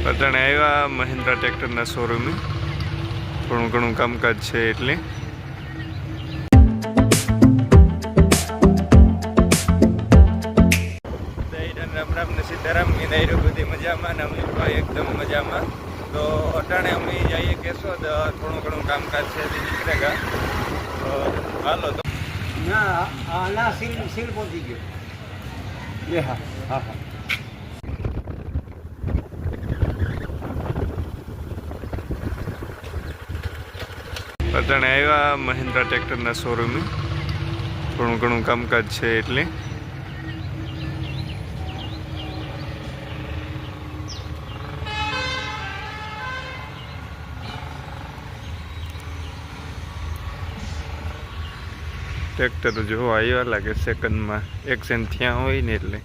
અટાણે આવ્યા મહિન્દ્રા ટ્રેક્ટરના શોરૂમે થોડું ઘણું કામકાજ છે એટલે રામ રામ ને સીતારામ નિરાયરો બધી મજામાં ને અમે પણ એકદમ મજામાં. તો અટાણે અમે જઈએ કેશોદ, થોડું ઘણું કામકાજ છે નીકળેગા. હાલો તો ના સીલ પહોંચી ગયો. એ હા હા હા. અટાણે આવ્યા મહિન્દ્રા ટ્રેક્ટરના શોરૂમે થોડું ઘણું કામકાજ છે એટલે ટ્રેક્ટર જોવા આવ્યા લાગે સેકન્ડમાં એક્સચેન્જ થયા હોય ને એટલે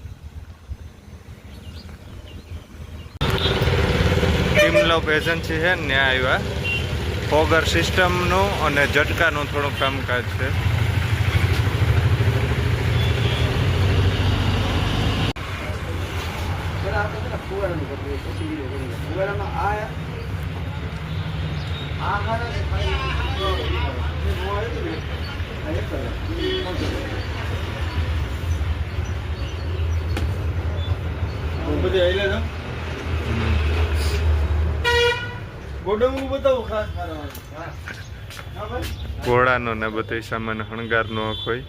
ટીમલોપ એજન્સી છે ને આવ્યા. ફોગર સિસ્ટમનું અને ઝટકાનું થોડું કામકાજ છે. ઘોડાનો ને બધો સામાન હણગારનો હોય.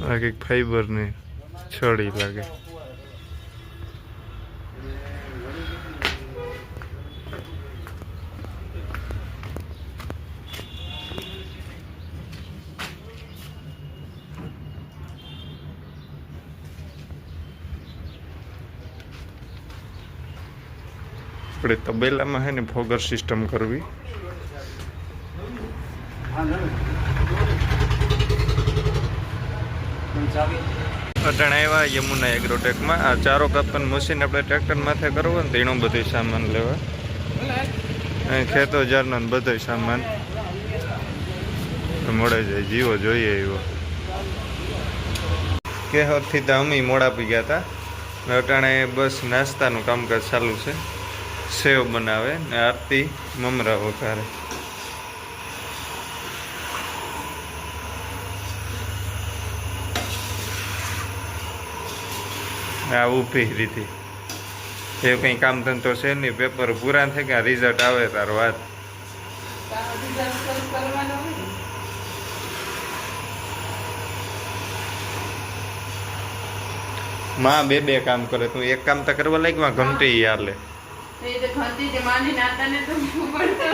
આ કંઈક ફાઈબર ની છડી લાગે. આપણે તબેલામાં હે ને ફોગર સિસ્ટમ કરવી. અટાણે આવ્યા યમુના એગ્રોટેકમાં. આ ચારો કાપવાનું મશીન આપણે ટ્રેક્ટર માથે કરવું ને તો એનો બધો સામાન લેવા. અહીં ખેતો જારનો બધો સામાન મળે જાય. જીવો જોઈએ એવો. કેહોરથી તો અમે મોડા પી ગયા હતા. અટાણે બસ નાસ્તાનું કામકાજ ચાલુ છે. સેવ બનાવે ને આરતી મમરા વઘારે. આ ઊભી રીતે એ કંઈ કામ ધંધો છે નહીં. પેપર પૂરા થઈ ગયા, રિઝલ્ટ આવે તાર વાત. માં બે કામ કરે. તું એક કામ તો કરવા લાગી ઘંટી હાલે.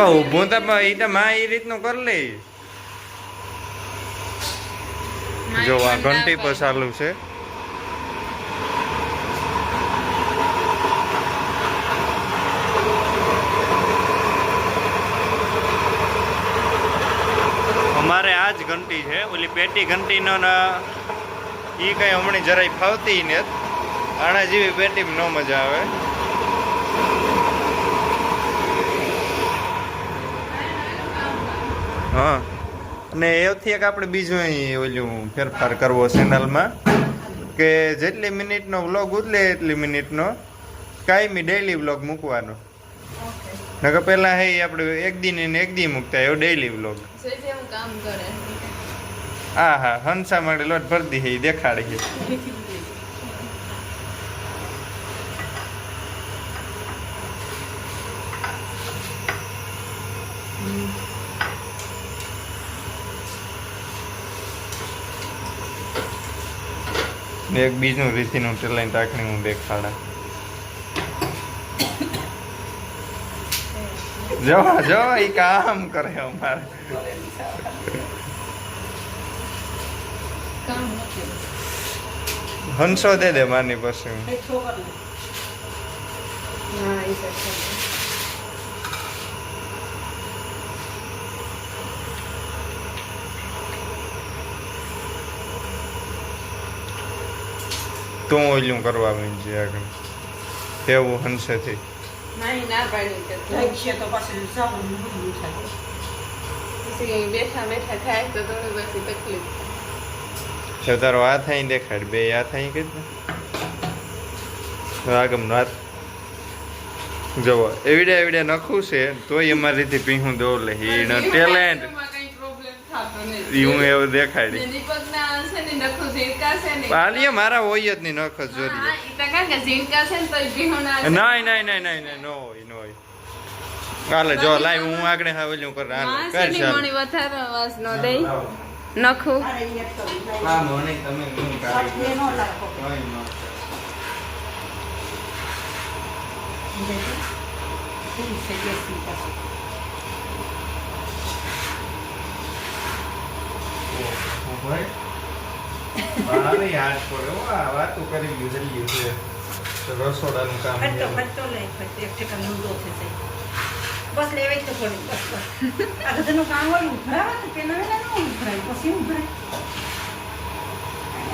ઊભું તો માં એ રીતનું કરી લે. જો આ ઘંટી પર ચાલુ છે. અમારે આ જ ઘંટી છે. ઓલી પેટી ઘંટીનો એ કઈ હમણાં જરાય ફાવતી ને. આના જેવી પેટીમાં ન મજા આવે. હા, અને એથી એક આપણે બીજું અહીં ઓલું ફેરફાર કરવો ચેનલમાં કે જેટલી મિનિટનો વ્લોગ ઉતલે એટલી મિનિટનો કાયમી ડેઈલી વ્લોગ મૂકવાનો. નકર પહેલાં હે આપણે એક દી મૂકતા એવો ડેઈલી વ્લોગ. હા હા, હંસા માટે લોટ ભરતી હે દેખાડી. એક બીજું રીતિનું ટેલાઈને ટાંકણી હું દેખાડા. જો એ કામ કરે અમારે. હંસો દે માની પાસે. તું ઓલું કરવા માંડજે આગળ. એવું હંસેથી નહીં ના પાડી કે છે તો પાછું સાબુ બધું થાય. પછી બેઠા બેઠા થાય તો થોડું પછી તકલીફ તો તારો હાથ અહીં દેખાડ બે હાથ અહીં કરી દે આગમનો હાથ જવો એવડે નખું છે તોય અમારીથી પીહું દો લે એનો ટેલેન્ટ કઈ પ્રોબ્લેમ થતો નથી હું એવું દેખાડી દીપકના છે ને નખું ઝીણકા છે ને પાલીએ મારા હોય જ નહીં નખ જ હા, જોરી ઈ તો કાંઈ કે ઝીણકા છે ને તોય ભીહું ના નહીં નો હોય હાલે જો લાઈવ હું આગળ હા ઓલું કર હાલે કર વાંસની ચાલ મણી વધારે અવાજ ન દઈ નખું હા મોને તમે હું કાઢી અરે યાર પડે આ વાતો કરી ગયું જલ્દી છે તો રસોડાનું કામ બસ લેવે તો પડી બસ આ બધાનું કામ હોય ઉભરાવા તો પેલા વેલા ન ઉભરાય પછી ઉભરાય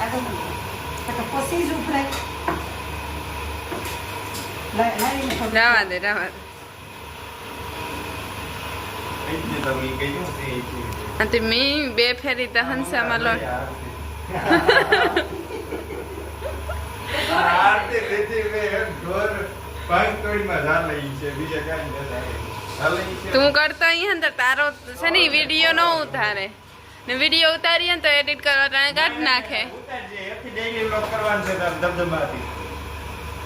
આગળ પછી જ ઉભરાય રાવા દે એટલે તમે કીધું તે અને મેં બે ફેરી તો હંસામાં લો આરતી લીધી મે ઘર પાંચકોડીમાં ઝાલઈ છે બીજા કાંઈ ન ઝાલઈ છે તું કરતો અહીં અંદર તારો છે ને વિડીયો ન ઉતારે ને વિડીયો ઉતારીએ ને તો એડિટ કરવા ટાણે કાઢ નાખે ઉતારજે એથી ડેઈલી વ્લોગ કરવાનું છે તાર દબદબાથી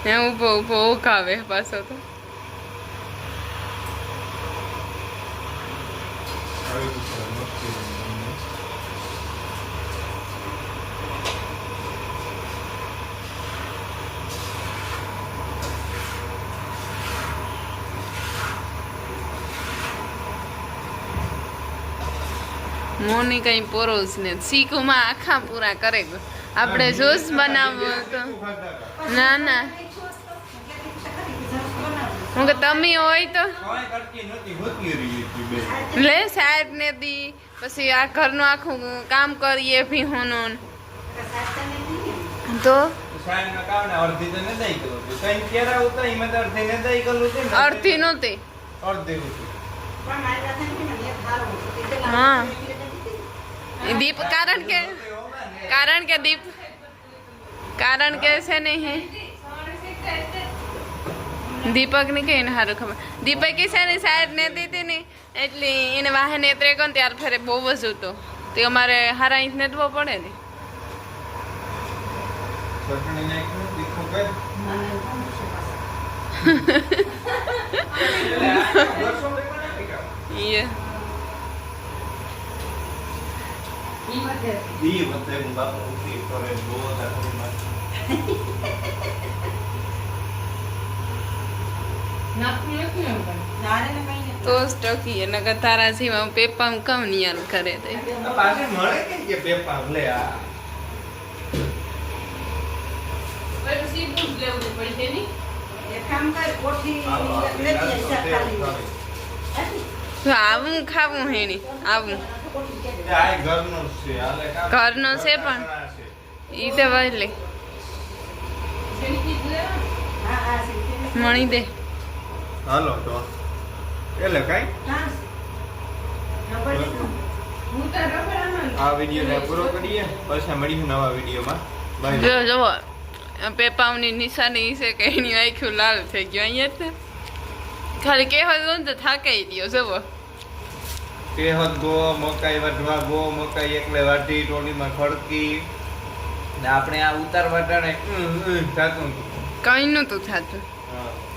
ને ઊભો ઉકાવે પાછો તો મોની કઈ પોરોસ ને શીખુમાં આખા પૂરા કરે આપણે જ્યુસ બનાવવો તો ના હું કે તમે હોય તો કોઈ કરતી નહોતી હોતી રહી હતી બે લે સાહેબ ને દી પછી આ ઘરનું આખું કામ કરીએ ભીહોનું તો સાયના કારણે અડધી તો ન દઈ ગયો કઈ કેરા ઉતા ઈ મત અડધી ન દઈ ગયું છે ને અડધી નહોતી અડધી હતી હા એ દીપ કારણ કે છે ને હે દીપક ને કઈ સારું ખબર દીપક છે ને સાહેબ ને દીધી ને એટલે એને વાહન નેત્રે કોણ ત્યાર ફેરે બહુ જ હતો તે અમારે હારા ઇંચ નેતવો પડે ને ચટણી નાખ્યું તીખું કર ઈએ ઈ વખતે હું બાપુ ઉઠી કરે બહુ હતા તો જ ટકી નકર તારા જેવા પેપા કમ નિયાન કરે તે પાછે મળે કે પેપા લે આ તો આવું ખાવું હેણી આવું આ ઘરનું છે આલે કા ઘરનો છે પણ ઈ તો વળલે મણી દે હાલો તો એટલે કઈ આ વિડીયો પૂરો કરીએ પછી મળીશું નવા વિડીયોમાં બાય જો જો પેપાવની નિશાની છે કે એની આખું લાલ થઈ ગયું અહીંયા જ ખાલી કહેવા તો થાકાઈ ગયો જવો કેહત ગો મકાઈ વાઢવા ગો મકાઈ એકલે વાઢી ટોલીમાં ખડકી ને આપણે આ ઉતાર વાટાણે થાતું કઈ નતું થતું હા